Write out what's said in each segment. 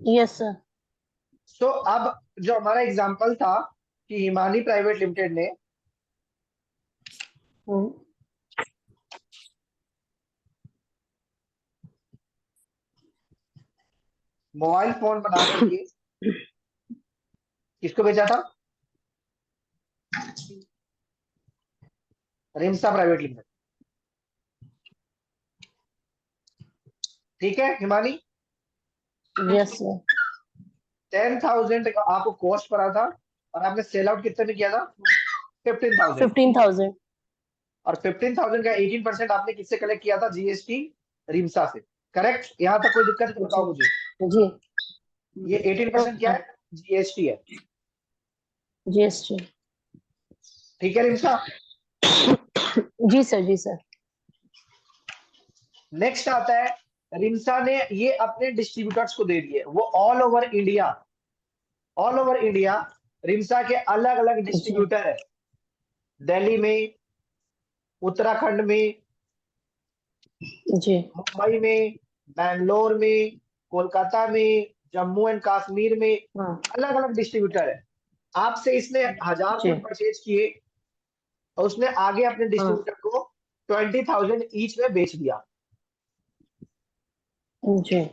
Yes sir. सो अब जो हमारा एग्जांपल था कि हिमानी प्राइवेट लिमिटेड ने मोबाइल फोन बना करके किसको बेचा था? रिम्सा प्राइवेट लिमिटेड। ठीक है हिमानी, यस सर। 10,000 का आपको कॉस्ट पड़ा था और आपने सेल आउट कितने में किया था? 15,000। 15,000। और 15,000 का 18% आपने किससे कलेक्ट किया था? जीएसटी रिम्सा से। करेक्ट? यहाँ तक कोई दिक्कत है? बताओ मुझे। जी। ये 18% क्या है? जीएसटी है। जीएसटी। ठीक है रिम्सा। जी सर, जी सर। नेक्स्ट आता है, रिम्सा ने ये अपने डिस्ट्रीब्यूटर्स को दे दिए। वो ऑल ओवर इंडिया रिम्सा के अलग अलग जी। डिस्ट्रीब्यूटर है। दिल्ली में, उत्तराखंड में, जी। मुंबई में, बैंगलोर में, कोलकाता में, जम्मू एंड कश्मीर में, हाँ। अलग अलग डिस्ट्रीब्यूटर है। आपसे इसने 1,000 जी। फुट परचेज किए और उसने आगे अपने हाँ। डिस्ट्रीब्यूटर को 20,000 ईच में बेच दिया। जी।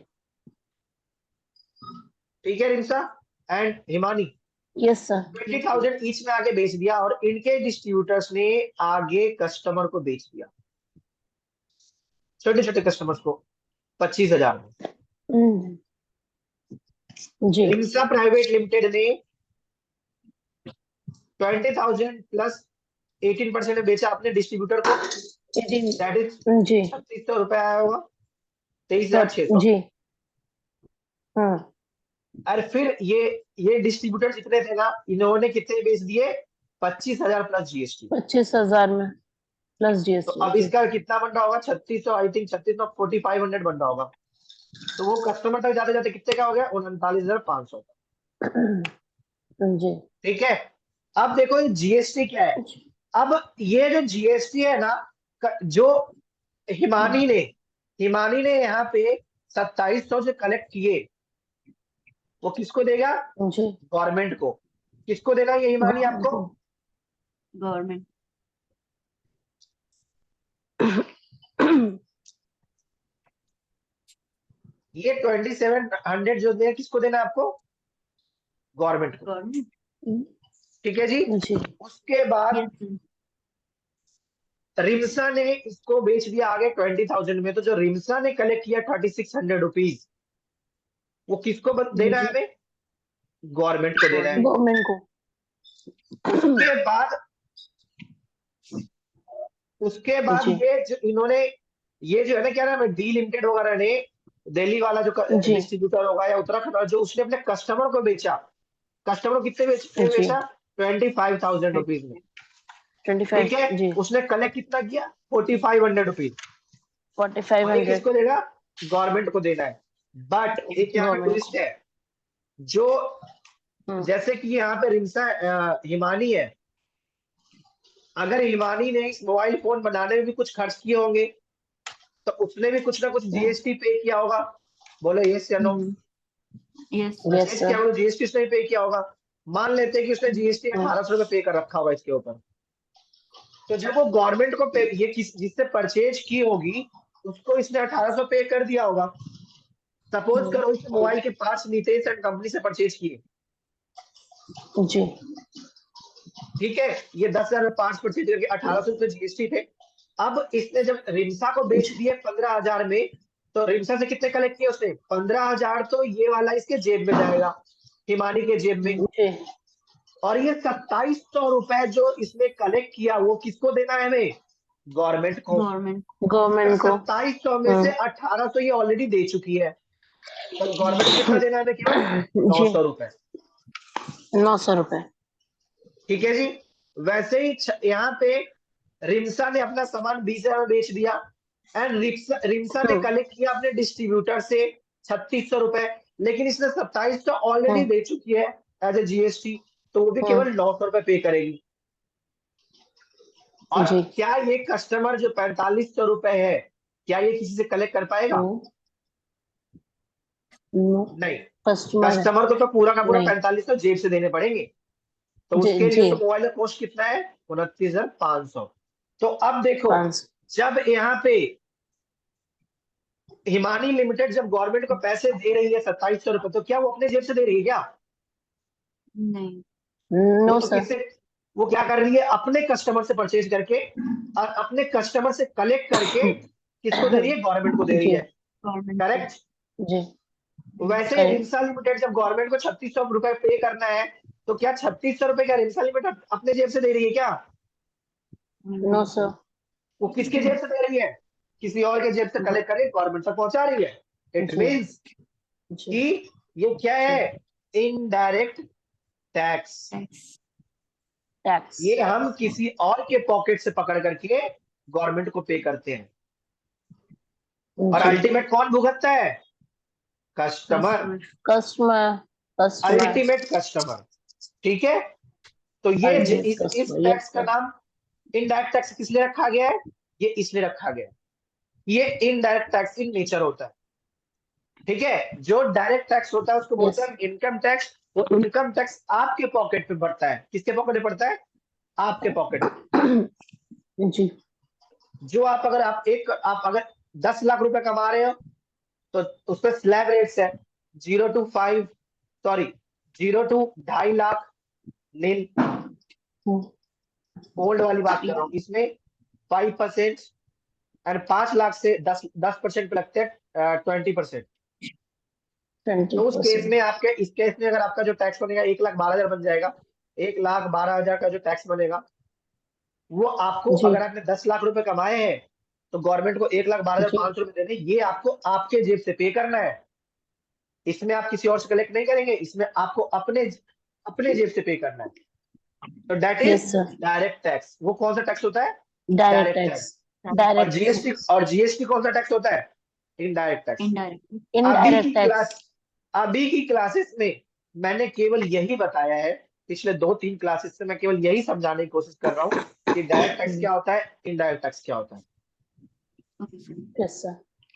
ठीक है Rimsa and Himani, yes sir. 20,000 each में आगे बेच दिया और इनके डिस्ट्रीब्यूटर्स ने आगे कस्टमर को बेच दिया, छोटे छोटे कस्टमर्स को 25,000 में। जी। रिम्सा प्राइवेट लिमिटेड ने 20,000 प्लस 18% में बेचा अपने डिस्ट्रीब्यूटर को। दैट इज जी। 3,600 रुपए आया होगा, 23,600। जी। हाँ। और फिर ये डिस्ट्रीब्यूटर जितने थे ना, इन्होंने कितने बेच दिए? 25,000 प्लस जीएसटी। 25,000 में प्लस तो जीएसटी। अब जी। इसका कितना बन रहा होगा? 3,600, आई थिंक 3,600, 4,500 बन रहा होगा। तो वो कस्टमर तक जाते जाते कितने का हो गया? 39,500 का। जी। ठीक है। अब देखो जीएसटी क्या है। अब ये जो जीएसटी है ना, जो हिमानी ने हिमानी ने यहाँ पे 2,700 से कलेक्ट किए, वो किसको देगा? जी। गवर्नमेंट को। किसको देगा ये हिमानी आपको? गवर्नमेंट। ये 2,700 जो देगा किसको देना है आपको? गवर्नमेंट को। गवर्नमेंट। ठीक है जी। जी। उसके बाद रिम्सा ने इसको बेच दिया आगे 20,000 में। तो जो रिम्सा ने कलेक्ट किया 3,600 रुपीज, वो किसको देना है जी। हमें? गवर्नमेंट को देना है। गवर्नमेंट को। उसके बाद जी। ये जो इन्होंने, ये जो है ना, क्या नाम है, डी लिमिटेड वगैरह ने, दिल्ली वाला जो जी। डिस्ट्रीब्यूटर होगा या उत्तराखंड वाला, जो उसने अपने कस्टमर को बेचा, कस्टमर को कितने जी। बेचा? 25,000 रुपीज में। ठीक 25। है। जी। उसने कलेक्ट कितना किया? 4,500 रुपीज। और ये 4,500। किसको देगा? गवर्नमेंट को देना है। बट एक यहाँ पे गवर्नमेंट ट्विस्ट को। है। जो जैसे कि यहाँ पे रिम्सा हिमानी है, अगर हिमानी ने इस मोबाइल फोन बनाने में भी कुछ खर्च किए होंगे, तो उसने भी कुछ ना कुछ जीएसटी पे किया होगा। बोलो यस या नो? Yes yes sir. क्या बोलो? जीएसटी उसने पे किया होगा। मान लेते हैं कि उसने जीएसटी 1,800 रुपये पे कर रखा होगा इसके ऊपर। तो जब वो गवर्नमेंट को पे, ये जिससे परचेज की होगी, उसको इसने 1,800 पे कर दिया होगा। सपोज करो इस मोबाइल के पार्ट्स नितेश एंड कंपनी से परचेज किए। जी। ठीक है। ये 10,000 में पार्ट्स परचेज करके 1,800 रुपये जीएसटी थे। अब इसने जब रिम्सा को बेच दिए 15,000 में, तो रिम्सा से कितने कलेक्ट किए उसने? 15,000। तो ये वाला इसके जेब में जाएगा, हिमानी के जेब में। जी। और ये 2,700 रुपए जो इसने कलेक्ट किया, वो किसको देना है हमें? गवर्नमेंट को। और गवर्नमेंट को। 2,700 में से 1,800 ये ऑलरेडी दे चुकी है। तो गवर्नमेंट को कितना देना है हमें? केवल नौ जी। सौ रुपए 900 रुपए। ठीक है जी। वैसे ही यहाँ पे रिम्सा ने अपना सामान 20,000 में बेच दिया एंड रिम्सा ने कलेक्ट किया अपने डिस्ट्रीब्यूटर से 3,600 रुपए। लेकिन इसने 2,700 ऑलरेडी दे चुकी है एज ए जीएसटी। तो वो भी केवल 900 रुपए पे करेगी। और जी। क्या ये कस्टमर जो 4,500 रुपए है, क्या ये किसी से कलेक्ट कर पाएगा? नहीं। कस्टमर कस्टमर को तो पूरा का पूरा नहीं। 4500 जेब से देने पड़ेंगे, तो जी उसके जी लिए तो मोबाइल का कॉस्ट कितना है, 29,500। तो अब देखो, 500। जब यहाँ पे हिमानी लिमिटेड जब गवर्नमेंट को पैसे दे रही है 2700 रुपए, तो क्या वो अपने जेब से दे रही है क्या? नहीं। वो नो तो सर। किससे, वो क्या कर रही है, अपने कस्टमर से परचेज करके और अपने कस्टमर से कलेक्ट करके किसको दे रही है, गवर्नमेंट को दे रही जी है। Government correct. जी वैसे ही करेक्ट। रिम्सा लिमिटेड जब गवर्नमेंट को 3600 रुपए पे करना है, तो क्या 3600 रुपए क्या रिम्सा लिमिटेड अपने जेब से दे रही है क्या? No sir. वो किसके जेब से दे रही है, किसी और के जेब से कलेक्ट करके गवर्नमेंट तक पहुंचा रही है। इट जी मीन्स जी कि ये क्या है, इनडायरेक्ट टैक्स। टैक्स। ये हम किसी और के पॉकेट से पकड़ करके गवर्नमेंट को पे करते हैं, और जी अल्टीमेट कौन भुगतता है, customer, customer customer. Ultimate customer. ठीक है। तो ये अल्टीमेट इस कस्टमर, टैक्स यस का सर। नाम इनडायरेक्ट टैक्स किस लिए रखा गया है, ये इसलिए रखा गया है, ये इनडायरेक्ट टैक्स इन नेचर होता है। ठीक है। जो डायरेक्ट टैक्स होता है उसको बोलते यस हैं इनकम टैक्स। वो इनकम टैक्स आपके पॉकेट पे पड़ता है, किसके पॉकेट में पड़ता है, आपके पॉकेट में। जी जो आप अगर आप अगर 10 लाख रुपए कमा रहे हो, तो उस पर स्लैब रेट्स है, 0 to 5, sorry 0 to 2.5 lakh nil, old वाली बात कर रहा हूँ। इसमें 5% एंड 5 लाख से 10% पे लगते हैं 20%। तो उस केस 20%। में आपके, इस केस में अगर आपका जो टैक्स बनेगा 1,12,000 बन जाएगा। 1,12,000 का जो टैक्स बनेगा, वो आपको, जी अगर आपने 10 लाख रुपए कमाए हैं, तो गवर्नमेंट को 1,12,500 रुपए देने, ये आपको आपके जेब से पे करना है। इसमें आप किसी और से कलेक्ट नहीं करेंगे, इसमें आपको अपने अपने जेब से पे करना है। तो that is yes sir. Direct tax. वो कौन सा टैक्स होता है, डायरेक्ट डायरेक्ट टैक्स। टैक्स। और डायरेक्ट जीएसटी, टैक्स। और जीएसटी कौन सा टैक्स होता है, इनडायरेक्ट टैक्स। इनडायरेक्ट। अभी की इनडायरेक्ट टैक्स। क्लास, अभी की क्लासेस में मैंने केवल यही बताया है, पिछले 2-3 क्लासेस से मैं केवल यही समझाने की कोशिश कर रहा हूँ कि डायरेक्ट टैक्स क्या होता है, इनडायरेक्ट टैक्स क्या होता है। Yes sir.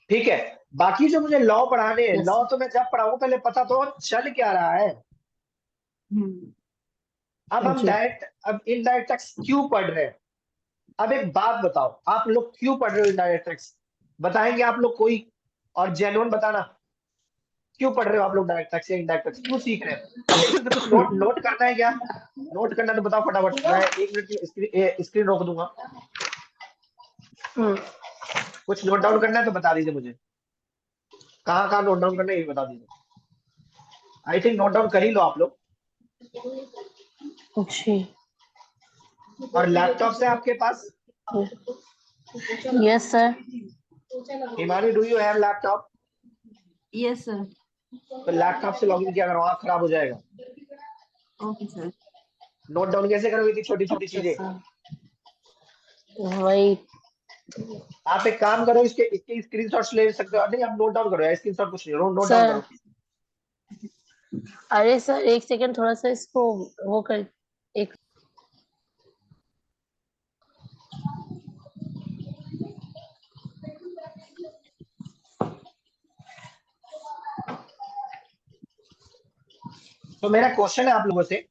ठीक है। बाकी जो मुझे लॉ पढ़ाने हैं, यस लॉ तो मैं जब पढ़ाऊँ पहले पता तो चल क्या रहा है। अब हम जी डायरेक्ट, अब इनडायरेक्ट टैक्स क्यों पढ़ रहे हैं। अब एक बात बताओ, आप लोग क्यों पढ़ रहे हो इनडायरेक्ट टैक्स, बताएंगे आप लोग कोई, और जेन्युइन बताना, क्यों पढ़ रहे हो आप लोग डायरेक्ट टैक्स या इनडायरेक्ट टैक्स, क्यों सीख रहे हो। इसमें कुछ नोट नोट करना है क्या, नोट करना है तो बताओ फटाफट, मैं 1 मिनट की स्क्रीन रोक दूंगा। कुछ नोट डाउन करना है तो बता दीजिए मुझे, कहाँ कहाँ नोट डाउन करना है ये बता दीजिए। आई थिंक नोट डाउन कर ही लो आप लोग। जी और लैपटॉप से आपके पास, yes sir. Himani do you have laptop, yes sir. तो लैपटॉप से लॉगिन किया करो, आँख खराब हो जाएगा। Okay sir. नोट डाउन कैसे करोगे इतनी छोटी छोटी ओके चीजें। सर। वही। आप एक काम करो, इसके इसके स्क्रीनशॉट्स ले सकते हो, नहीं आप नोट डाउन करो यार, स्क्रीनशॉट कुछ नहीं, नोट डाउन सर करो। अरे सर एक सेकंड, थोड़ा सा इसको वो कर। एक तो मेरा क्वेश्चन है आप लोगों से,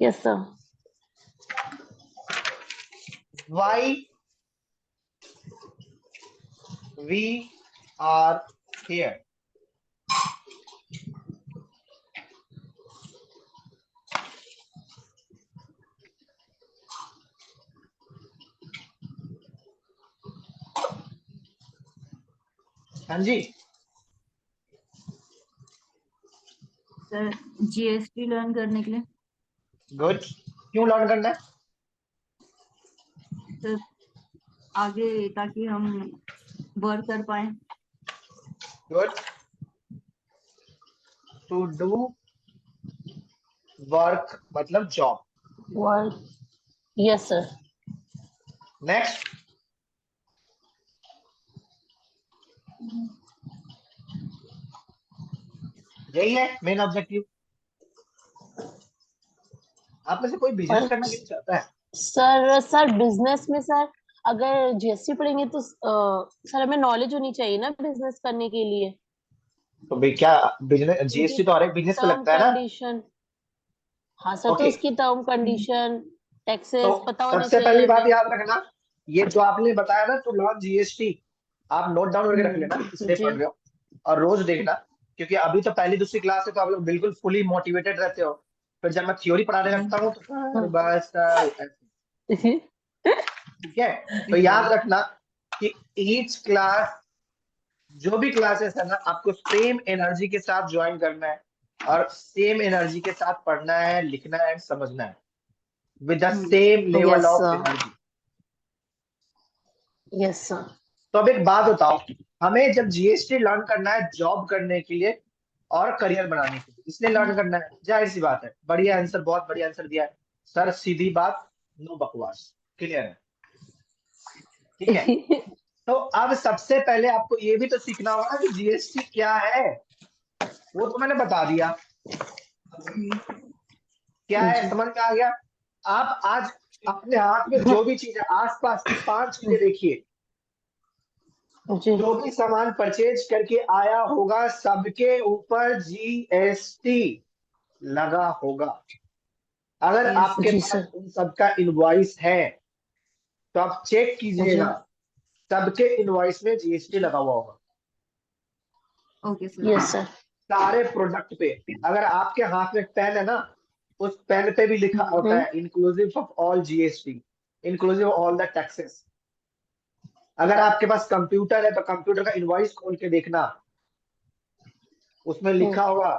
yes sir. why we are here। हाँ जी, सर जीएसटी लर्न करने के लिए। गुड। क्यों लर्न करना है, सर आगे ताकि हम वर्क कर पाए। गुड। टू डू वर्क मतलब job. Work. Yes sir. Next, यही है मेन ऑब्जेक्टिव। आप में से कोई बिजनेस और करना क्यों चाहता है। सर बिजनेस में सर अगर जीएसटी पढ़ेंगे तो सर हमें नॉलेज होनी चाहिए ना बिजनेस करने के लिए। तो भाई क्या बिजनेस उनकी जीएसटी तो हर एक बिजनेस पे टर्म लगता है ना। कंडीशन। हाँ सर, तो ओके, उसकी टर्म कंडीशन, तो टैक्सेस पता होने सबसे पहली चाहिए बात हमें। याद रखना, ये जो आपने बताया ना टू लॉन्च जीएसटी, आप नोट डाउन करके रख लेना, इसलिए जी पढ़ रहे हो और रोज देखना, क्योंकि अभी तो पहली दूसरी क्लास है तो आप लोग बिल्कुल फुली मोटिवेटेड रहते हो, फिर जब मैं थ्योरी पढ़ाने लगता हूँ तो सर बस सर ऐसे, ठीक है। तो याद रखना कि ईच क्लास, जो भी क्लासेस है ना, आपको सेम एनर्जी के साथ ज्वाइन करना है और सेम एनर्जी के साथ पढ़ना है, लिखना है, समझना है, with the same level yes of sir, energy. Yes sir. तो अब एक बात बताओ, हमें जब जीएसटी लर्न करना है जॉब करने के लिए और करियर बनाने के लिए, इसलिए लर्न करना है, जाहिर सी बात है, बढ़िया आंसर, बहुत बढ़िया आंसर दिया है सर, सीधी बात, नो बकवास, क्लियर है, ठीक है। तो अब सबसे पहले आपको ये भी तो सीखना होगा कि जीएसटी क्या है, वो तो मैंने बता दिया, क्या है जी समझ में आ गया। आप आज अपने हाथ में जो भी चीज है, आसपास की 5 चीजें देखिए, जी जो भी सामान परचेज करके आया होगा सबके ऊपर जीएसटी लगा होगा। अगर यस आपके जी पास सर। उन सबका इनवॉइस है तो आप चेक जी कीजिएगा, सबके इनवॉइस में जीएसटी लगा हुआ होगा, ओके सर। Yes sir. सारे प्रोडक्ट पे। अगर आपके हाथ में पेन है ना, उस पेन पे भी लिखा होता है inclusive of all GST, inclusive of all the taxes. अगर आपके पास कंप्यूटर है तो कंप्यूटर का इनवॉइस खोल के देखना, उसमें लिखा होगा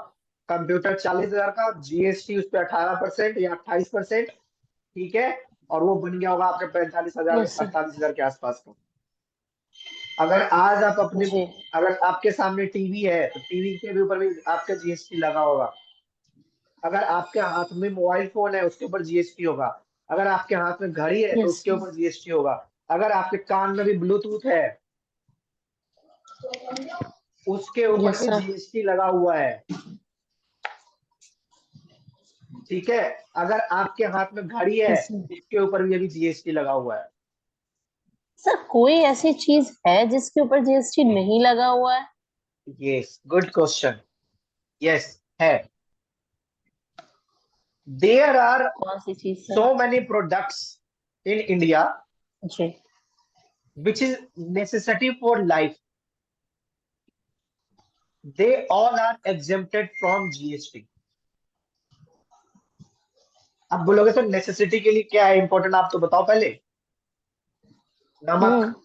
कंप्यूटर 40,000 का, जीएसटी उस पर 18% या 28%, ठीक है, और वो बन गया होगा आपके 45,000 यस सर। 48,000 के आसपास का। अगर आज आप अपने, जी अगर आपके सामने टीवी है तो टीवी के भी ऊपर भी आपका जीएसटी लगा होगा। अगर आपके हाथ में मोबाइल फोन है उसके ऊपर जीएसटी होगा। अगर आपके हाथ में घड़ी है तो यस उसके ऊपर जीएसटी होगा। अगर आपके कान में भी ब्लूटूथ है उसके ऊपर यस भी सर। जीएसटी लगा हुआ है, ठीक है। अगर आपके हाथ में घड़ी है यस सर। उसके ऊपर भी अभी जीएसटी लगा हुआ है। सर कोई ऐसी चीज है जिसके ऊपर जीएसटी नहीं लगा हुआ है? यस, गुड क्वेश्चन, यस है। देयर आर कौन सी चीज so sir? many products in India जी which is necessity for life. They all are exempted from GST. अब बोलोगे तो नेसेसिटी के लिए क्या है इंपॉर्टेंट, आप तो बताओ पहले। नमक,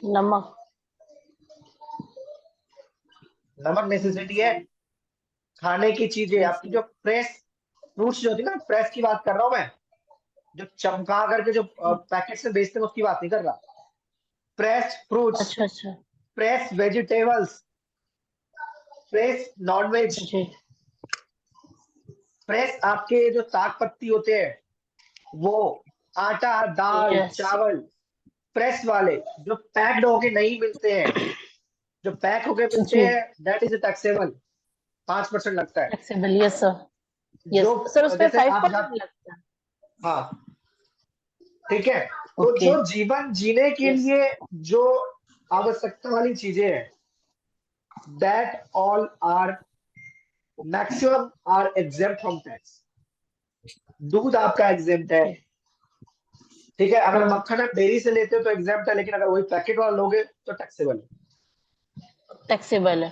नमक। नमक नेसेसिटी है। खाने की चीजें, यस आपकी सर। जो फ्रेश फ्रूट्स जो होती है ना, फ्रेश की बात कर रहा हूं मैं, जो चमका करके जो पैकेट में बेचते हैं उसकी बात नहीं कर रहा। फ्रेश फ्रूट्स, अच्छा अच्छा। फ्रेश वेजिटेबल्स, फ्रेश नॉनवेज, जी फ्रेश आपके जो साग पत्ती होते हैं वो, आटा दाल यस। चावल, फ्रेश वाले जो पैक्ड होके नहीं मिलते हैं, जो पैक होके मिलते जी हैं दैट इज टैक्सेबल, 5% लगता है। Flexible, yes sir. जो यस सर, उस पे जैसे फाइव आप जा, परसेंट लगता है। हाँ, ठीक है। तो ओके। जो जीवन जीने के यस। लिए जो आवश्यकता वाली चीजें हैं that all are, maximum are exempt from tax. दूध आपका एग्जेम्प्ट है, ठीक है। अगर मक्खन आप डेयरी से लेते हो तो एग्जेम्प्ट है, लेकिन अगर वही पैकेट वाला लोगे तो टैक्सेबल है। टैक्सेबल है।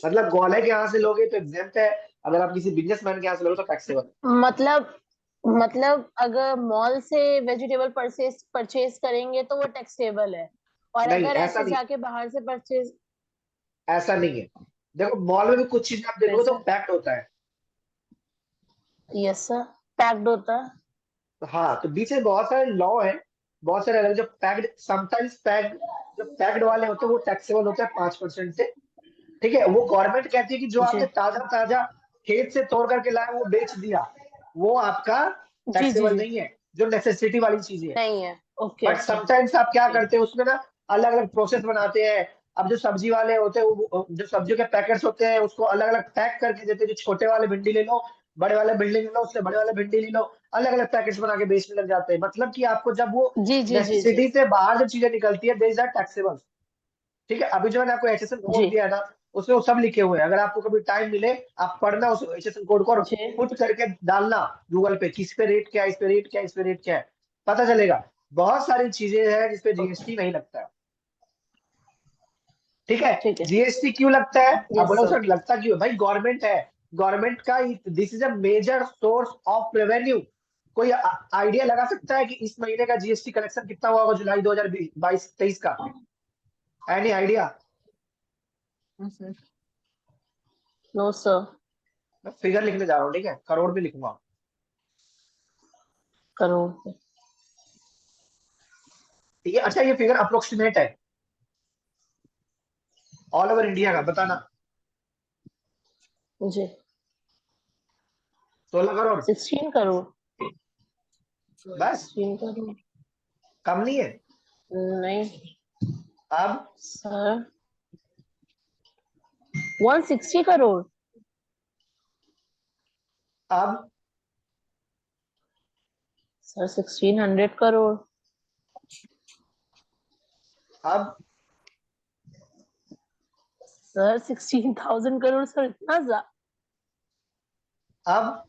मतलब ग्वाले के यहाँ से लोगे तो एग्जेम्प्ट है, अगर आप किसी बिजनेसमैन के यहाँ से लोगे तो टैक्सेबल है। मतलब मतलब अगर मॉल से वेजिटेबल परचेज परचेज करेंगे तो वो टैक्सेबल है, और नहीं अगर ऐसा ऐसे नहीं, जाके बाहर से परचेज। ऐसा नहीं है। देखो मॉल में भी कुछ चीजें आप देखोगे तो कैसे? पैक्ड होता है, यस सर, पैक्ड होता है। तो हाँ, तो बीच में बहुत सारे लॉ है, बहुत सारे अलग, जो पैक्ड समटाइम्स पैक्ड, जो पैक्ड वाले होते हैं वो टैक्सेबल होता है 5% से, ठीक है। वो गवर्नमेंट कहती है कि जो जी आपने ताजा ताजा खेत से तोड़ करके लाया वो बेच दिया, वो आपका जी जी टैक्सेबल जी। नहीं है, जो नेसेसिटी वाली चीजें है। नहीं है। Okay but okay. समटाइम्स आप क्या करते हैं उसमें ना, अलग अलग प्रोसेस बनाते हैं। अब जो सब्जी वाले होते हैं जो सब्जियों के पैकेट्स होते हैं उसको अलग अलग पैक करके देते हैं, जो छोटे वाले भिंडी ले लो, बड़े वाले भिंडी ले लो, उससे बड़े वाले भिंडी ले लो, अलग अलग पैकेट्स बना के बेचने लग जाते हैं। मतलब कि आपको जब वो जी जी जी जी। नेसेसिटी से बाहर जब चीजें निकलती है दे इज आर टैक्सेबल। ठीक है, अभी जो मैंने आपको HSN कोड जी दिया है ना, उसमें वो सब लिखे हुए हैं। अगर आपको कभी टाइम मिले, आप पढ़ना उस HSN कोड को और जी पुट करके डालना गूगल पे, किस पे रेट क्या है, इस पे रेट क्या है, इस पे रेट क्या है, पता चलेगा। बहुत सारी चीजें हैं जिसपे जीएसटी नहीं लगता है। ठीक है, ठीक है। जीएसटी क्यों लगता है? अब यस बोलो सर। सर लगता क्यों है? भाई गवर्नमेंट है, गवर्नमेंट का this is a major source of revenue. कोई आइडिया लगा सकता है कि इस महीने का जीएसटी कलेक्शन कितना हुआ होगा जुलाई 2022-23 का? Any idea? हाँ सर। No sir. मैं फिगर लिखने जा रहा हूँ, ठीक है, करोड़ में लिखूंगा। करोड़। ठीक है, अच्छा ये फिगर अप्रोक्सीमेट है, ऑल ओवर इंडिया का बताना। जी 16 करोड़ 16 करोड़। बस, 16 करोड़। कम नहीं है। नहीं अब सर, 160 करोड़। अब सर 1600 करोड़। अब सर 16,000 करोड़। सर इतना ज्यादा? अब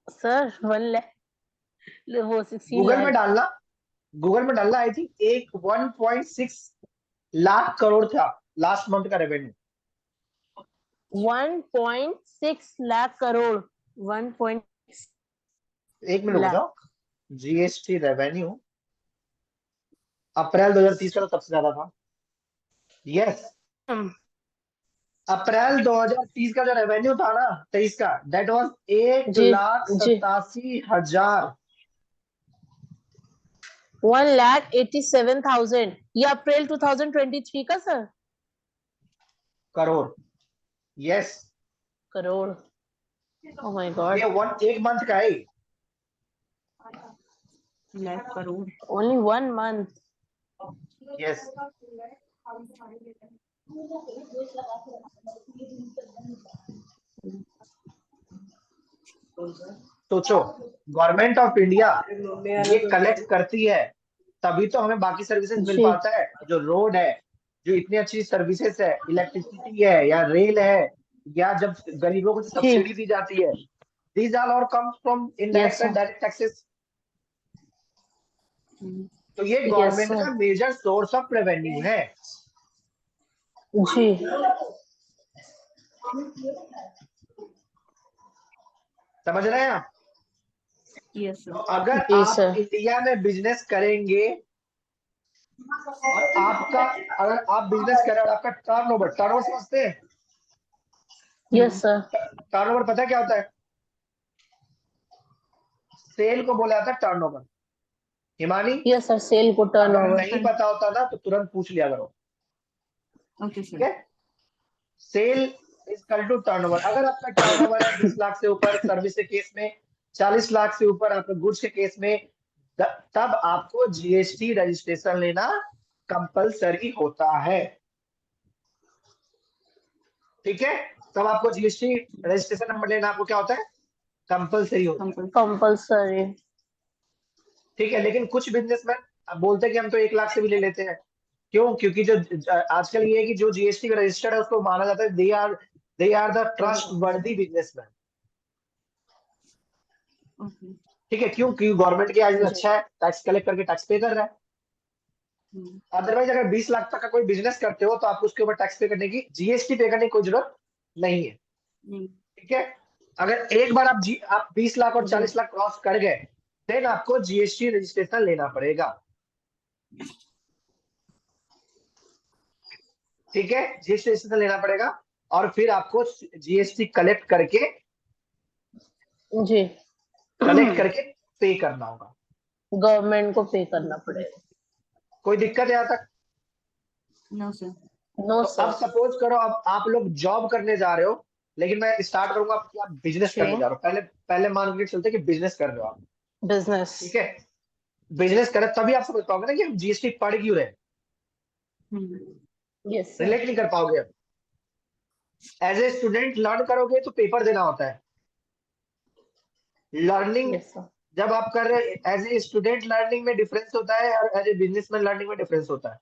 सर 1 लाख, वो 16 गूगल में लाख। डालना, गूगल में डालना, आई थिंक एक 1.6 लाख करोड़ था लास्ट मंथ का रेवेन्यू। 1.6 लाख करोड़। 1. एक मिनट रुक जाओ, लाख। जीएसटी रेवेन्यू अप्रैल 2030 का तो सबसे ज्यादा था। यस, अप्रैल 2030 का जो रेवेन्यू था ना, 23 का, दैट वाज एक जी लाख जी। सतासी हजार 1,87,000। ये अप्रैल 2023 का sir? Crore. Yes, crore. Oh my God. ये एक मंथ का है। Lakh crore. Only 1 month. Yes, सोचो, गवर्नमेंट ऑफ इंडिया ये कलेक्ट करती है, तभी तो हमें बाकी सर्विसेज मिल जी पाता है। जो रोड है, जो इतनी अच्छी सर्विसेज है, इलेक्ट्रिसिटी है या रेल है, या जब गरीबों को जी। सब्सिडी दी जाती है, these are all comes from yes indirect and sir. Direct taxes. तो ये यस गवर्नमेंट सर। का मेजर सोर्स ऑफ रेवेन्यू है। जी समझ रहे हैं आप? यस तो सर। अगर जी आप सर। इंडिया में बिजनेस करेंगे और आपका, अगर आप बिजनेस करें और आपका टर्नओवर, टर्नओवर समझते हैं? Yes sir. टर्नओवर पता है क्या होता है? सेल को बोला जाता है turnover. Himani, yes sir, sale को टर्न अगर ओवर। नहीं पता होता ना तो तुरंत पूछ लिया करो। ओके ठीक सर। है, sale is equal to turnover. अगर आपका टर्नओवर है 20 लाख से ऊपर सर्विस के केस में, 40 लाख से ऊपर आपके गुड्स के केस में, तब आपको जीएसटी रजिस्ट्रेशन लेना कंपलसरी होता है। ठीक है, तब आपको जीएसटी रजिस्ट्रेशन नंबर लेना आपको क्या होता है? कंपलसरी होता है। कंपल्सरी। ठीक है, लेकिन कुछ बिजनेसमैन बोलते हैं कि हम तो 1 लाख से भी ले लेते हैं। क्यों? क्योंकि जो आजकल ये है कि जो जीएसटी का रजिस्टर्ड है उसको माना जाता है दे आर द ट्रस्ट वर्दी बिजनेसमैन। ओके। ठीक है, क्यों? क्योंकि गवर्नमेंट के आज जी अच्छा है, टैक्स कलेक्ट करके टैक्स पे कर रहा है। अदरवाइज अगर 20 लाख तक का कोई बिजनेस करते हो तो आपको उसके ऊपर टैक्स पे करने की, जीएसटी पे करने की कोई जरूरत नहीं है। नहीं। ठीक है, अगर एक बार आप 20 लाख और जी 40 लाख क्रॉस कर गए, देन आपको जीएसटी रजिस्ट्रेशन लेना पड़ेगा। ठीक है, जीएसटी रजिस्ट्रेशन लेना पड़ेगा और फिर आपको जीएसटी जी। कलेक्ट करके पे करना होगा। गवर्नमेंट को पे करना पड़ेगा। कोई दिक्कत है यहाँ तक? No sir. नो तो अब सर। सपोज करो अब आप लोग जॉब करने जा रहे हो, लेकिन मैं स्टार्ट करूंगा कि आप बिजनेस जी। करने जा रहे हो। पहले पहले मान के चलते कि बिजनेस कर रहे हो आप। बिजनेस। ठीक है, बिजनेस करें तभी आप समझ पाओगे ना कि हम जीएसटी पढ़ क्यों रहे। Yes sir. रिलेट नहीं कर पाओगे। एज ए स्टूडेंट लर्न करोगे तो पेपर देना होता है। Learning yes sir. जब आप कर रहे एज ए स्टूडेंट लर्निंग में डिफरेंस होता है और एज ए बिजनेसमैन लर्निंग में डिफरेंस होता है।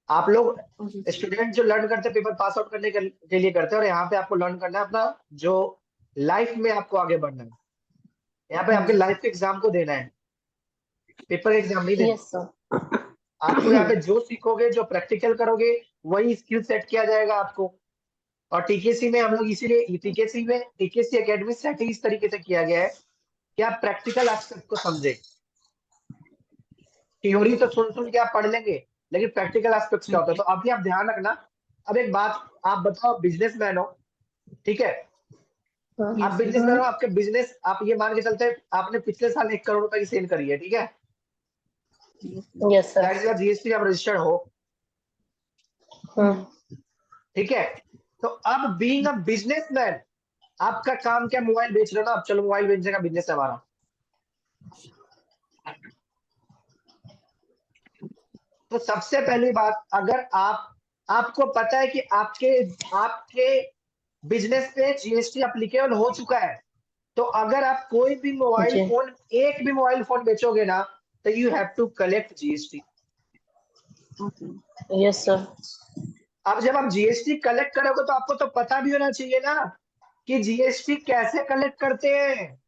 आप लोग ओके स्टूडेंट जो लर्न करते हैं पेपर पास आउट करने के लिए करते हैं, और यहाँ पे आपको लर्न करना है अपना जो लाइफ में आपको आगे बढ़ना है। यहाँ पे आपके लाइफ के एग्जाम को देना है, पेपर एग्जाम नहीं देना। Yes sir. आपको यहाँ पे जो सीखोगे, जो प्रैक्टिकल करोगे, वही स्किल सेट किया जाएगा आपको। और टीकेसी में हम लोग इसीलिए टीकेसी एकेडमी सेटिंग इस तरीके से किया गया है कि आप प्रैक्टिकल एस्पेक्ट को समझे। थ्योरी तो सुन सुन के आप पढ़ लेंगे, लेकिन प्रैक्टिकल एस्पेक्ट्स क्या होता है, तो अभी आप ध्यान रखना। अब एक बात आप बताओ, बिजनेसमैन हो, ठीक है, आप बिजनेसमैन हो, आपके बिजनेस आप ये मान के चलते हैं आपने पिछले साल 1 करोड़ रुपए की सेल करी है, ठीक है, यस सर। जीएसटी आप रजिस्टर्ड हो, ठीक है। तो अब बीइंग अ बिजनेसमैन आपका काम क्या, मोबाइल बेच रहे हो ना, अब चलो मोबाइल बेचने का बिजनेस है हमारा। तो सबसे पहली बात, अगर आपको पता है कि आपके आपके बिजनेस पे जीएसटी एप्लीकेबल हो चुका है, तो अगर आप कोई भी मोबाइल जी। फोन, एक भी मोबाइल फोन बेचोगे ना, तो you have to collect GST. Yes sir. अब जब आप जीएसटी कलेक्ट करोगे तो आपको तो पता भी होना चाहिए ना कि जीएसटी कैसे कलेक्ट करते हैं।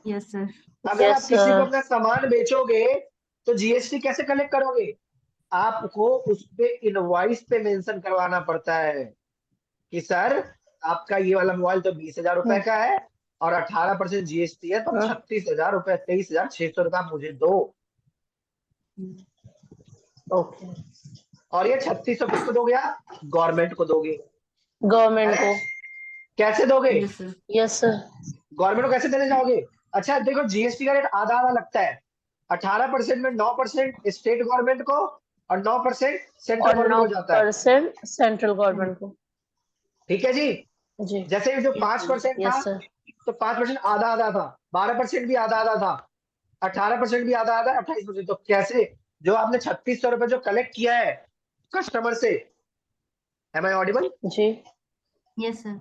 Yes sir. अगर आप यस किसी को सर। अपना सामान बेचोगे तो जीएसटी कैसे कलेक्ट करोगे? आपको उस पे इनवॉइस पे मेंशन करवाना पड़ता है कि सर आपका ये वाला मोबाइल तो 20,000 रुपए का है और 18% जीएसटी है, तो 36,000 रुपए, 23,600 रुपए आप मुझे दो। ओके। और ये 3600 किसको दोगे आप? गवर्नमेंट को दोगे। गवर्नमेंट को। करेक्ट? कैसे दोगे? Yes sir. Yes sir. Government को कैसे देने जाओगे? अच्छा देखो, जीएसटी का रेट आधा आधा लगता है। 18% में 9% स्टेट गवर्नमेंट को और 9% सेंट्रल और गवर्नमेंट को जाता है। 9% सेंट्रल गवर्नमेंट को। ठीक है जी। जी। जैसे जो 5% था, यस सर। तो 5% आधा आधा था, 12% भी आधा आधा था, 18% भी आधा आधा, 28%। तो कैसे, जो आपने 3600 रुपए जो कलेक्ट किया है कस्टमर से, एम आई ऑडिबल? जी। Yes sir.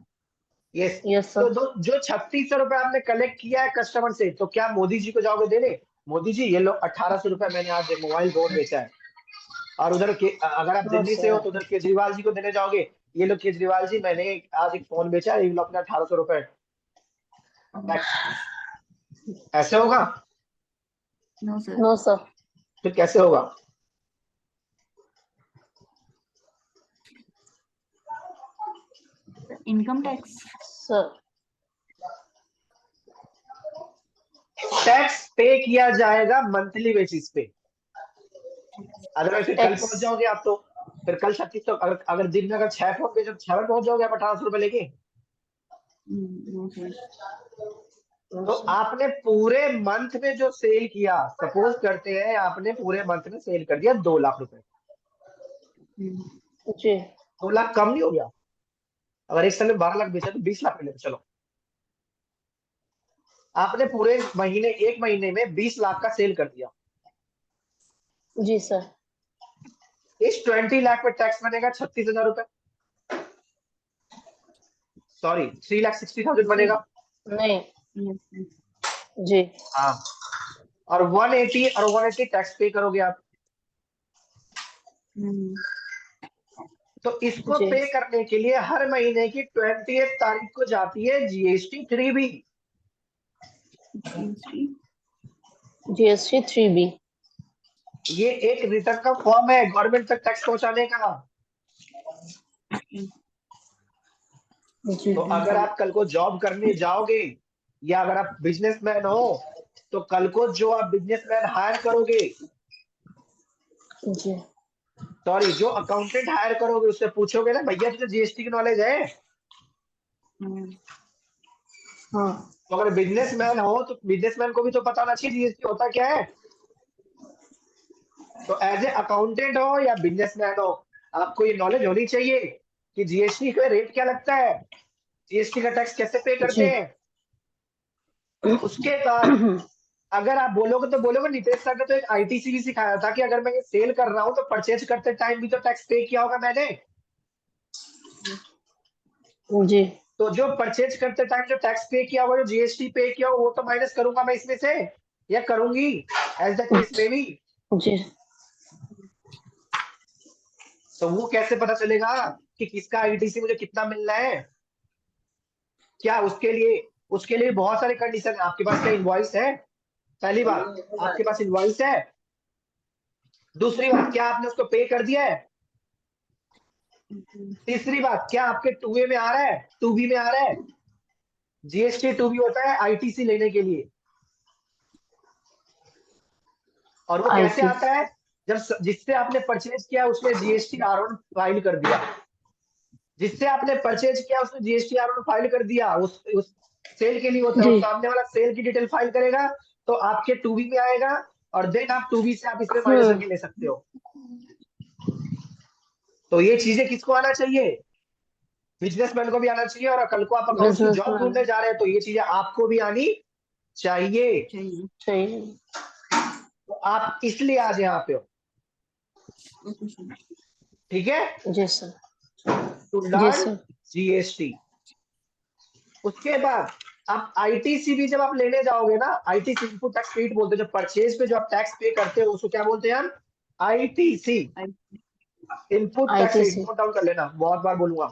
यस। यस तो सर। जो 3600 रुपए आपने कलेक्ट किया है कस्टमर से, तो क्या मोदी जी को जाओगे देने? मोदी जी ये लो 1800 रुपए मैंने आज एक मोबाइल फोन बेचा है। और उधर के अगर आप नो दिल्ली से हो सर। तो उधर केजरीवाल जी को देने जाओगे, ये लो केजरीवाल जी मैंने आज एक फोन बेचा है, ये लो अपने 1800 रुपए टैक्स। ऐसे होगा? No sir. No sir. फिर कैसे होगा? Income tax. सर। टैक्स पे किया जाएगा मंथली बेसिस पे। अदरवाइज फिर कल टैक्स। पहुंच जाओगे आप तो, फिर कल 3600, अगर दिन में अगर 6 फोन बेचो, 6 में पहुंच जाओगे आप 1800 रुपए लेके। No sir. तो आपने पूरे मंथ में जो सेल किया, सपोज करते हैं आपने पूरे मंथ में सेल कर दिया 2 लाख रुपए, जी। 2 लाख कम नहीं हो गया? अगर एक साल में 12 लाख बेचा तो 20 लाख मिले, चलो। आपने पूरे महीने, एक महीने में 20 लाख का सेल कर दिया। जी सर। इस 20 लाख पे टैक्स बनेगा 36,000 रुपए, सॉरी 3,60,000 बनेगा। नहीं। यस। जी। हाँ। और 180 टैक्स पे करोगे आप। तो इसको जी। पे करने के लिए हर महीने की 20th तारीख को जाती है जीएसटी 3B। GST 3B। ये एक रिटर्न का फॉर्म है गवर्नमेंट तक टैक्स पहुंचाने का। जी। तो अगर आप कल को जॉब करने जाओगे या अगर आप बिजनेसमैन हो, तो कल को जो आप बिजनेसमैन हायर करोगे, जी। सॉरी जो अकाउंटेंट हायर करोगे, उससे पूछोगे ना भैया तुझे जीएसटी की नॉलेज है? हाँ। तो अगर बिजनेसमैन हो तो बिजनेसमैन को भी तो पता होना चाहिए जीएसटी होता क्या है। तो एज ए अकाउंटेंट हो या बिजनेसमैन हो, आपको ये नॉलेज होनी चाहिए कि जीएसटी का रेट क्या लगता है, जीएसटी का टैक्स कैसे पे जी। करते हैं। उसके बाद अगर आप बोलोगे तो बोलोगे, नितेश सर ने तो एक आईटीसी भी सिखाया था कि अगर मैं ये सेल कर रहा हूं तो परचेज करते टाइम भी तो टैक्स पे किया होगा मैंने। जी। तो जो परचेज करते टाइम जो टैक्स पे किया हुआ, जो जीएसटी पे किया हुआ, वो तो माइनस करूंगा मैं इसमें से, या करूंगी, एज द केस में भी। जी तो वो कैसे पता चलेगा कि किसका आईटीसी मुझे कितना मिलना है? क्या उसके लिए बहुत सारे कंडीशन है। आपके पास क्या इनवॉइस है? पहली बात, आपके पास इनवॉइस है? दूसरी बात, क्या आपने उसको पे कर दिया है? तीसरी बात, क्या आपके 2A में आ रहा है, 2B में आ रहा है? जीएसटी 2B होता है आईटीसी लेने के लिए। और वो आई कैसे सी। आता है? जब जिससे आपने परचेज किया उसने जीएसटी R1 फाइल कर दिया। जिससे आपने परचेज किया उसने जीएसटी R1 फाइल कर दिया, उस सेल के लिए होता है, जी और सामने वाला सेल की डिटेल फाइल करेगा तो आपके 2B में आएगा, और देन आप 2B से आप इसमें माइनस करके ले सकते हो। तो ये चीजें किसको आना चाहिए? बिजनेसमैन को भी आना चाहिए। और कल को आप अकाउंट्स की जॉब बिजनेसमैन ढूंढने जा रहे हैं तो ये चीजें आपको भी आनी चाहिए। चाहिए। चाहिए। तो आप इसलिए आज यहाँ पे हो, ओके सर। ठीक है, जी सर। टू जी लर्न सर। जीएसटी। उसके बाद आप आईटीसी भी जब आप लेने जाओगे ना, आईटीसी इनपुट टैक्स क्रेडिट बोलते हैं, जो परचेज पे जो आप टैक्स पे करते हो उसको क्या बोलते हैं हम? ITC, input I tax T credit. C. Note down कर लेना, बहुत बार बोलूंगा।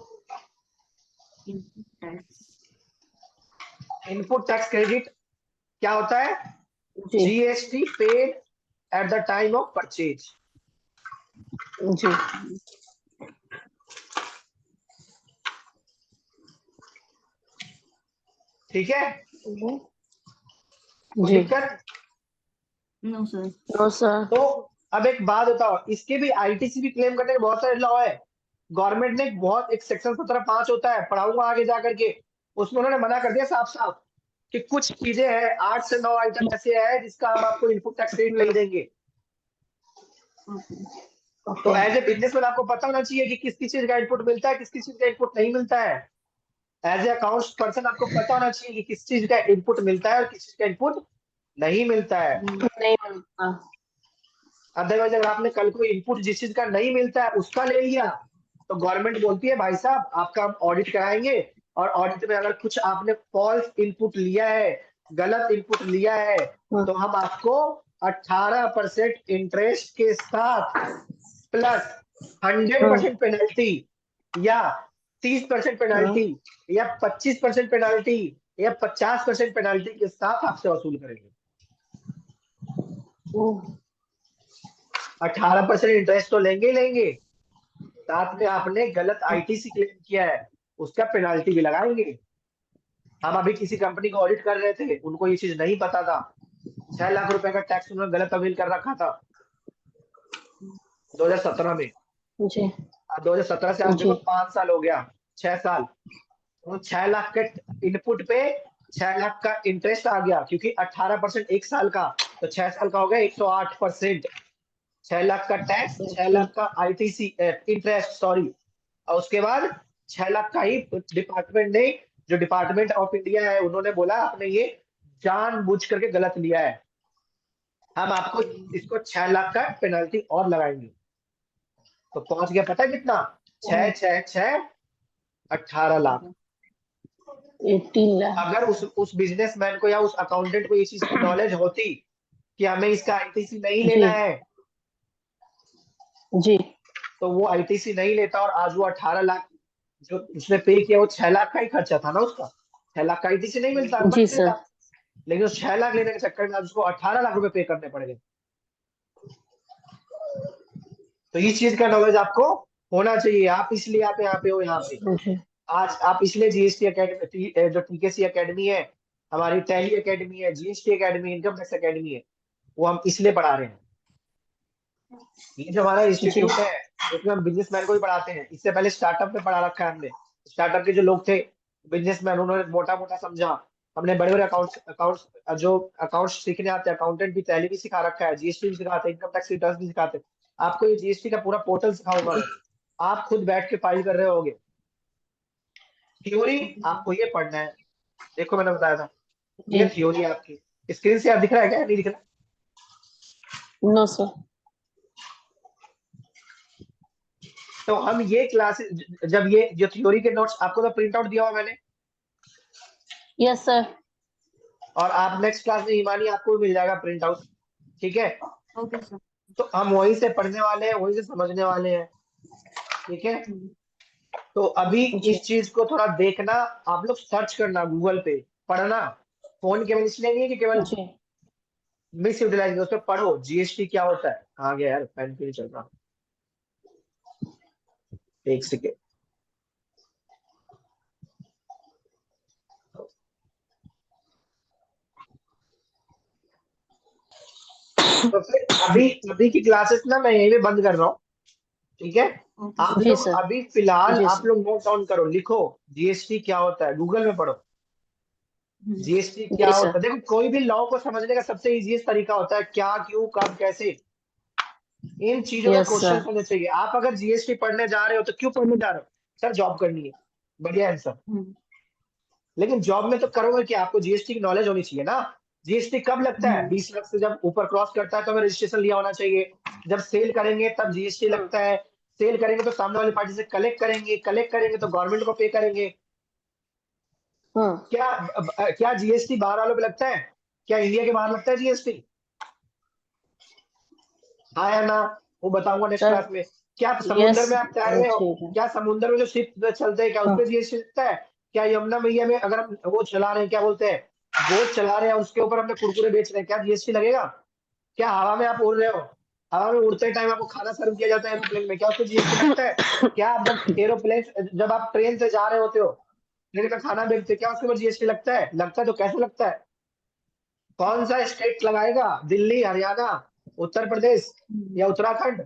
Input tax. Input tax credit क्या होता है? जी GST paid at the time of purchase. जी ठीक है, कोई जी। दिक्कत? No sir. No sir. तो अब एक बात बताओ, इसके भी आईटीसी भी क्लेम करने के बहुत सारे लॉ है। गवर्नमेंट ने एक सेक्शन 17(5) होता है, पढ़ाऊंगा आगे जाकर के, उसमें उन्होंने मना कर दिया साफ साफ कि कुछ चीजें हैं, 8 से 9 आइटम ऐसे हैं जिसका हम आपको इनपुट टैक्स रेट नहीं देंगे। ओके। तो ओके। एज ए बिजनेसमैन आपको पता होना चाहिए कि किस किस चीज का इनपुट मिलता है, किस किस चीज का इनपुट नहीं मिलता है। एज ए अकाउंट्स पर्सन आपको पता होना चाहिए कि किस चीज का इनपुट मिलता है और किस चीज का इनपुट नहीं मिलता है। नहीं मिलता। अदरवाइज अगर आपने कल को इनपुट जिस चीज का नहीं मिलता है उसका ले लिया, तो गवर्नमेंट बोलती है भाई साहब आपका हम ऑडिट कराएंगे, और ऑडिट में अगर कुछ आपने फॉल्स इनपुट लिया है, गलत इनपुट लिया है, तो हम आपको 18% इंटरेस्ट के साथ प्लस 100% पेनल्टी, या 30% पेनल्टी, या 25% पेनल्टी, या 50% पेनल्टी के साथ आपसे वसूल करेंगे। 18% इंटरेस्ट तो लेंगे ही लेंगे, साथ में आपने गलत आईटीसी क्लेम किया है उसका पेनाल्टी भी लगाएंगे। हम अभी किसी कंपनी को ऑडिट कर रहे थे, उनको ये चीज नहीं पता था, 6 लाख रुपए का टैक्स उन्होंने गलत अवील कर रखा था 2017 में। जी 2017 से आज जी देखो 5 साल हो गया, 6 साल। तो 6 लाख के इनपुट पे 6 लाख का इंटरेस्ट आ गया, क्योंकि 18% एक साल का, तो 6 साल का हो गया 108%। 6 लाख का टैक्स, 6 लाख का आईटीसी इंटरेस्ट, सॉरी। और उसके बाद 6 लाख का ही डिपार्टमेंट ने, जो डिपार्टमेंट ऑफ इंडिया है, उन्होंने बोला आपने ये जानबूझ करके गलत लिया है, हम आपको इसको 6 लाख का पेनल्टी और लगाएंगे। तो पहुंच गया पता है कितना? 6 6 6 18 लाख। 18 लाख। अगर उस बिजनेसमैन को या उस अकाउंटेंट को ये चीज की नॉलेज होती कि हमें इसका आईटीसी नहीं जी लेना है, जी तो वो आईटीसी नहीं लेता, और आज वो 18 लाख जो उसने पे किया वो 6 लाख का ही खर्चा था ना उसका। 6 लाख का आईटीसी नहीं मिलता, जी बच सर। देता। लेकिन उस 6 लाख लेने के चक्कर में आज उसको 18 लाख रुपए पे करने पड़ गए। तो इस चीज का नॉलेज आपको होना चाहिए। आप इसलिए आप यहाँ पे हो, यहाँ पे जी आज आप इसलिए जीएसटी अकेडमी, जो टीकेसी अकेडमी है, हमारी टैली अकेडमी है, GST academy, income tax academy है, वो हम इसलिए पढ़ा रहे हैं। ये जो हमारा जी इंस्टीट्यूट है उसमें हम बिजनेसमैन को भी पढ़ाते हैं। इससे पहले स्टार्टअप में पढ़ा रखा है हमने। स्टार्टअप के जो लोग थे बिजनेसमैन, उन्होंने मोटा मोटा समझा। हमने बड़े बड़े अकाउंट्स अकाउंट्स जो अकाउंट्स सीखने आते हैं, अकाउंटेंट भी, टैली भी सिखा रखा है, जीएसटी भी सिखाते हैं, इनकम टैक्स रिटर्न भी सिखाते हैं। आपको ये जीएसटी का पूरा पोर्टल सिखाऊंगा मैं, आप खुद बैठ के फाइल कर रहे होगे। थ्योरी आपको ये पढ़ना है, देखो मैंने बताया था, जी। ये थ्योरी है आपकी। स्क्रीन से आप दिख रहा है क्या, नहीं दिख रहा? No sir. तो हम ये क्लासेस, जब ये जो थ्योरी के नोट्स आपको तो प्रिंट आउट दिया हुआ मैंने, यस सर। और आप नेक्स्ट क्लास में ईमानी आपको भी मिल जाएगा प्रिंट आउट, ठीक है। Okay sir. तो हम वहीं से पढ़ने वाले हैं, वहीं से समझने वाले हैं, ठीक है। तो अभी जी इस चीज को थोड़ा देखना, आप लोग सर्च करना गूगल पे, पढ़ना। फोन केवल इसलिए नहीं है कि केवल जी मिस यूटिलाइज, उस पर पढ़ो जीएसटी क्या होता है। आ गया यार, पेन क्यों नहीं चल रहा, एक सेकेंड। तो फिर अभी अभी की क्लासेस ना मैं यहीं पे बंद कर रहा हूँ, ठीक है। ओके आप सर। जी लोग सर। अभी फिलहाल जी आप सर। लोग नोट डाउन करो, लिखो जीएसटी क्या होता है, गूगल में पढ़ो जीएसटी क्या जी होता सर। है। देखो कोई भी लॉ को समझने का सबसे इजीएस्ट तरीका होता है क्या, क्यों, कब, कैसे। इन चीजों का यस क्वेश्चन सर। होने चाहिए। आप अगर जीएसटी पढ़ने जा रहे हो तो क्यों पढ़ने जा रहे हो, सर जॉब करनी है, बढ़िया आंसर। लेकिन जॉब में तो करोगे कि आपको जीएसटी की नॉलेज होनी चाहिए ना। जीएसटी कब लगता है, 20 लाख से जब ऊपर क्रॉस करता है तो हमें रजिस्ट्रेशन लिया होना चाहिए। जब सेल करेंगे तब जीएसटी लगता है। सेल करेंगे तो सामने वाली पार्टी से कलेक्ट करेंगे, कलेक्ट करेंगे तो गवर्नमेंट को पे करेंगे। क्या क्या जीएसटी बाहर वालों पे लगता है, क्या इंडिया के बाहर लगता है जीएसटी, हाँ या ना, वो बताऊंगा नेक्स्ट सर क्लास में। क्या यस। समुद्र में आप तैर रहे हो, ठीक है। क्या समुद्र में जो शिप चलते हैं क्या उस हाँ। पर जीएसटी लगता है। क्या यमुना मैया में अगर हम वो चला रहे हैं, क्या बोलते हैं, बोट चला रहे हैं, उसके ऊपर हमने कुरकुरे बेच रहे हैं, क्या जीएसटी लगेगा। क्या हवा में आप उड़ रहे हो, हवा में उड़ते टाइम आपको खाना सर्व किया जाता है एरोप्लेन में, क्या उस पर जीएसटी लगता है। क्या आप जब एरोप्लेन, जब आप ट्रेन से जा रहे होते हो, ट्रेन में खाना बेचते हो, क्या उसके ऊपर जीएसटी लगता है, लगता है तो कैसे लगता है। कौन सा स्टेट लगाएगा, दिल्ली, हरियाणा, उत्तर प्रदेश या उत्तराखंड।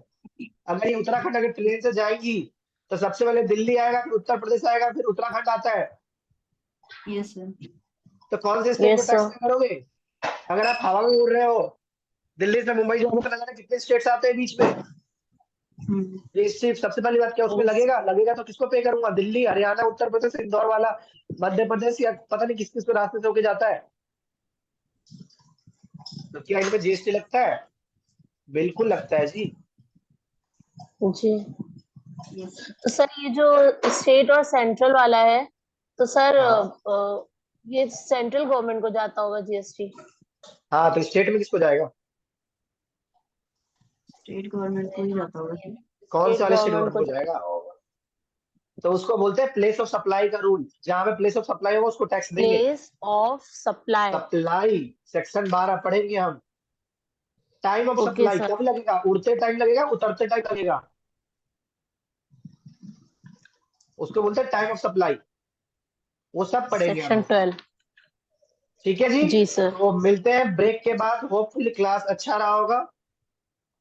अगर ये उत्तराखंड अगर ट्रेन से जाएगी तो सबसे पहले दिल्ली आएगा, फिर उत्तर प्रदेश आएगा, फिर उत्तराखंड आता है। Yes sir. तो कौन से स्टेट को यस टैक्स सर। पे करोगे। अगर आप हवा में उड़ रहे हो, दिल्ली से मुंबई जाओगे तो ना जाने कितने स्टेट्स आते हैं बीच में। ये सिर्फ सबसे पहली बात, क्या उसमें यस। लगेगा, लगेगा तो किसको पे करूंगा, दिल्ली, हरियाणा, उत्तर प्रदेश, इंदौर वाला, मध्य प्रदेश, या पता नहीं किस किस को रास्ते से होके जाता है। तो क्या इनमें जीएसटी लगता है, बिल्कुल लगता है जी। जी। यस। तो सर ये जो स्टेट और सेंट्रल वाला है, तो सर हाँ ये सेंट्रल गवर्नमेंट को जाता होगा जीएसटी। हाँ, तो स्टेट में किसको जाएगा, स्टेट गवर्नमेंट को ही जाता होगा सर। कौन से स्टेट वाले स्टेट गवर्नमेंट गवर्नमेंट को को जाएगा। जाता होगा। तो उसको बोलते हैं प्लेस ऑफ सप्लाई का रूल, जहां पे प्लेस ऑफ सप्लाई होगा उसको टैक्स देंगे। Place of supply. Supply, section 12 पढ़ेंगे हम। Time of okay supply sir. कब लगेगा, उड़ते टाइम लगेगा, उतरते टाइम लगेगा, उसको बोलते हैं टाइम ऑफ सप्लाई। वो सब पढ़ेंगे हम सेक्शन लोग, 12। ठीक है जी। जी सर। तो मिलते हैं ब्रेक के बाद, होपफुली क्लास अच्छा रहा होगा,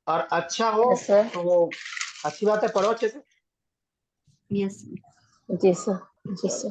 और अच्छा हो यस सर। तो अच्छी बात है, पढ़ो अच्छे से। यस। जी सर। जी सर।